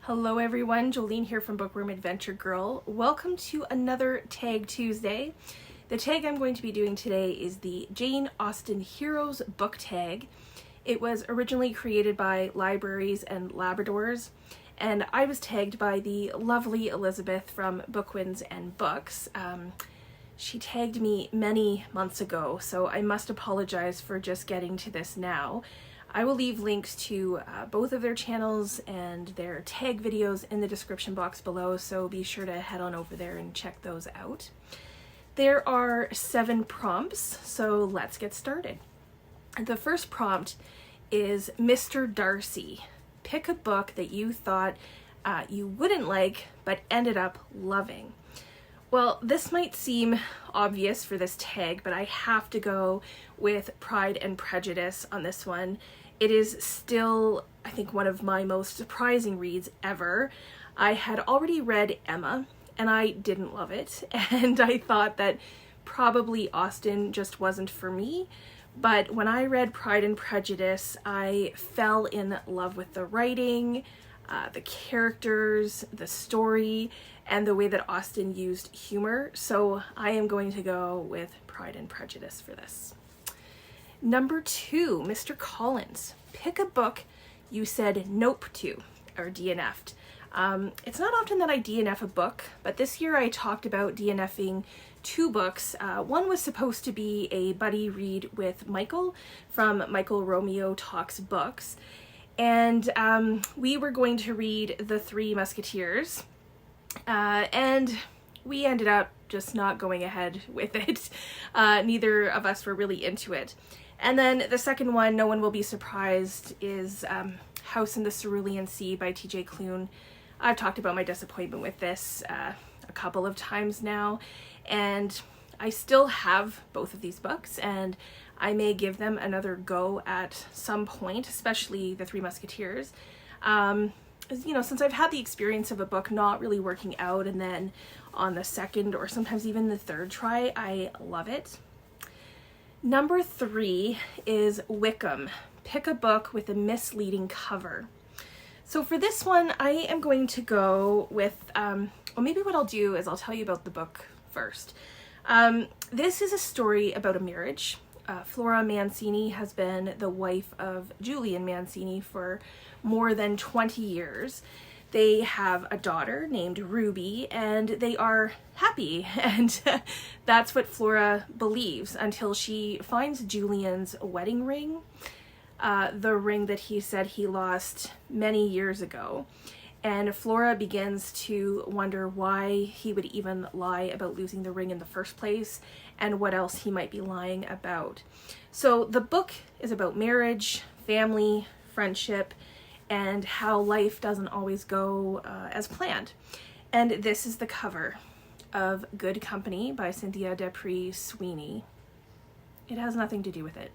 Hello everyone, Jolene here from Bookworm Adventure Girl. Welcome to another Tag Tuesday. The tag I'm going to be doing today is the Jane Austen Heroes book tag. It was originally created by Libraries and Labradors, and I was tagged by the lovely Elisabeth from Bookwins and Books. She tagged me many months ago, so I must apologize for just getting to this now. I will leave links to both of their channels and their tag videos in the description box below, so be sure to head on over there and check those out. There are 7 prompts, so let's get started. The first prompt is Mr. Darcy. Pick a book that you thought you wouldn't like but ended up loving. Well, this might seem obvious for this tag, but I have to go with Pride and Prejudice on this one. It is still, I think, one of my most surprising reads ever. I had already read Emma, and I didn't love it, and I thought that probably Austen just wasn't for me. But when I read Pride and Prejudice, I fell in love with the writing, the characters, the story, and the way that Austen used humor. So I am going to go with Pride and Prejudice for this. Number 2, Mr. Collins. Pick a book you said nope to, or DNF'd. It's not often that I DNF a book, but this year I talked about DNFing 2 books. One was supposed to be a buddy read with Michael from Michael Romeo Talks Books, and we were going to read The Three Musketeers, and we ended up just not going ahead with it. Neither of us were really into it. And then the second one, no one will be surprised, is House in the Cerulean Sea by T.J. Klune. I've talked about my disappointment with this a couple of times now, and I still have both of these books, and I may give them another go at some point, especially The Three Musketeers. You know, since I've had the experience of a book not really working out, and then on the second or sometimes even the third try, I love it. Number 3 is Whickham. Pick a book with a misleading cover. So for this one, I am going to go with, well, maybe what I'll do is I'll tell you about the book first. This is a story about a marriage. Flora Mancini has been the wife of Julian Mancini for more than 20 years. They have a daughter named Ruby, and they are happy, and that's what Flora believes until she finds Julian's wedding ring, the ring that he said he lost many years ago. And Flora begins to wonder why he would even lie about losing the ring in the first place and what else he might be lying about. So the book is about marriage, family, friendship, and how life doesn't always go as planned. And this is the cover of Good Company by Cynthia D'Aprix Sweeney. It has nothing to do with it.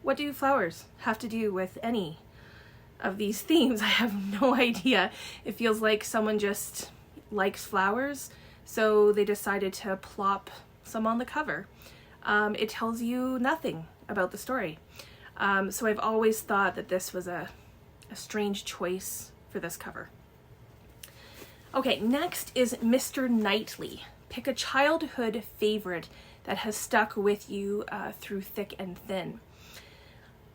What do flowers have to do with any of these themes? I have no idea. It feels like someone just likes flowers, so they decided to plop some on the cover. It tells you nothing about the story. So I've always thought that this was a strange choice for this cover. Okay, next is Mr. Knightley. Pick a childhood favorite that has stuck with you through thick and thin.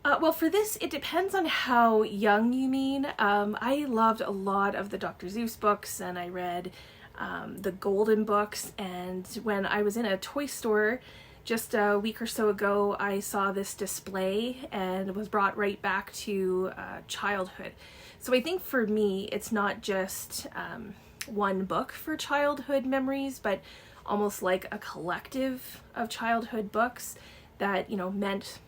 Well, for this, it depends on how young you mean. I loved a lot of the Dr. Seuss books, and I read the Golden books, and when I was in a toy store just a week or so ago, I saw this display and was brought right back to childhood. So I think for me, it's not just one book for childhood memories, but almost like a collective of childhood books that, you know, meant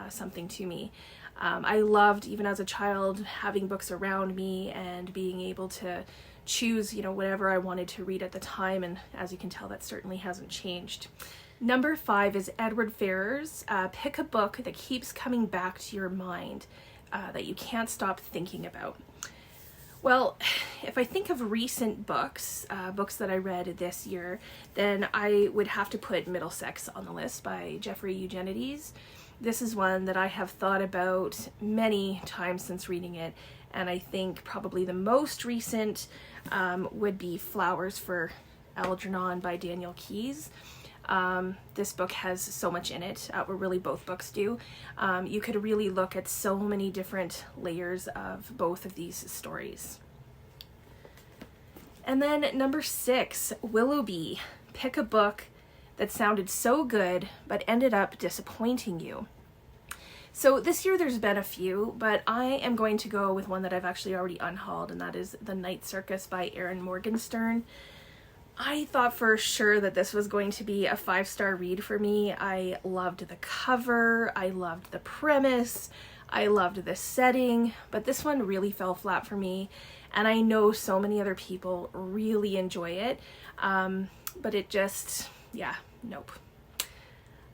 something to me. I loved, even as a child, having books around me and being able to choose, you know, whatever I wanted to read at the time, and as you can tell, that certainly hasn't changed. Number 5 is Edward Ferrars. Pick a book that keeps coming back to your mind, that you can't stop thinking about. Well, if I think of recent books, books that I read this year, then I would have to put Middlesex on the list by Jeffrey Eugenides. This is one that I have thought about many times since reading it, and I think probably the most recent would be Flowers for Algernon by Daniel Keyes. This book has so much in it, or really both books do. You could really look at so many different layers of both of these stories. And then number 6, Willoughby. Pick a book that sounded so good but ended up disappointing you. So this year there's been a few, but I am going to go with one that I've actually already unhauled, and that is The Night Circus by Erin Morgenstern. I thought for sure that this was going to be a 5-star read for me. I loved the cover, I loved the premise, I loved the setting, but this one really fell flat for me, and I know so many other people really enjoy it, but it just, yeah, nope.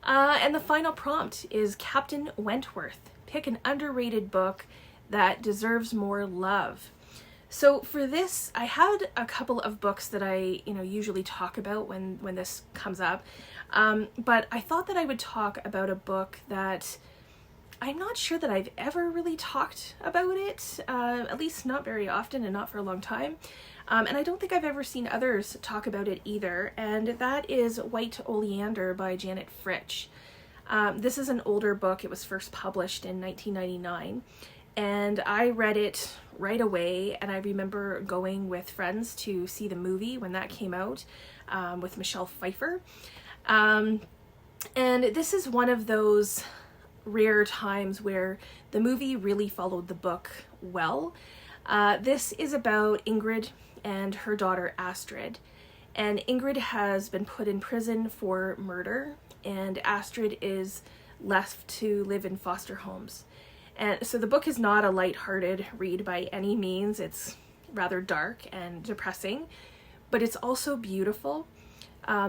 And the final prompt is Captain Wentworth. Pick an underrated book that deserves more love. So for this, I had a couple of books that I, usually talk about when this comes up, but I thought that I would talk about a book that I'm not sure that I've ever really talked about it, at least not very often and not for a long time. And I don't think I've ever seen others talk about it either, and that is White Oleander by Janet Fritsch. This is an older book. It was first published in 1999, and I read it right away, and I remember going with friends to see the movie when that came out, with Michelle Pfeiffer. And this is one of those rare times where the movie really followed the book well. This is about Ingrid and her daughter Astrid, and Ingrid has been put in prison for murder, and Astrid is left to live in foster homes. And so the book is not a lighthearted read by any means. It's rather dark and depressing, but it's also beautiful.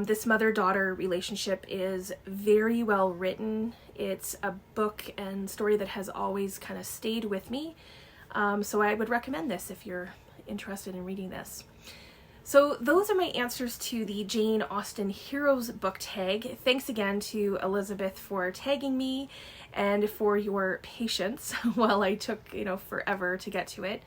This mother-daughter relationship is very well written. It's a book and story that has always kind of stayed with me. So I would recommend this if you're interested in reading this. So those are my answers to the Jane Austen Heroes book tag. Thanks again to Elisabeth for tagging me and for your patience while I took, forever to get to it.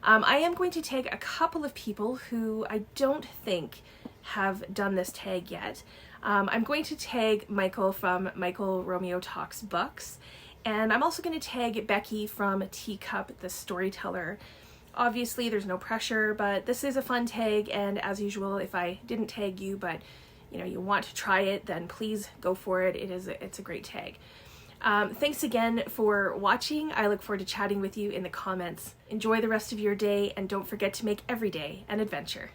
I am going to tag a couple of people who I don't think have done this tag yet. I'm going to tag Michael from Michael Romeo Talks Books, and I'm also going to tag Beki from Teacup the Storyteller. Obviously there's no pressure, but this is a fun tag, and as usual, if I didn't tag you but you want to try it, then please go for it. It's a great tag. Thanks again for watching. I look forward to chatting with you in the comments. Enjoy the rest of your day, and don't forget to make every day an adventure.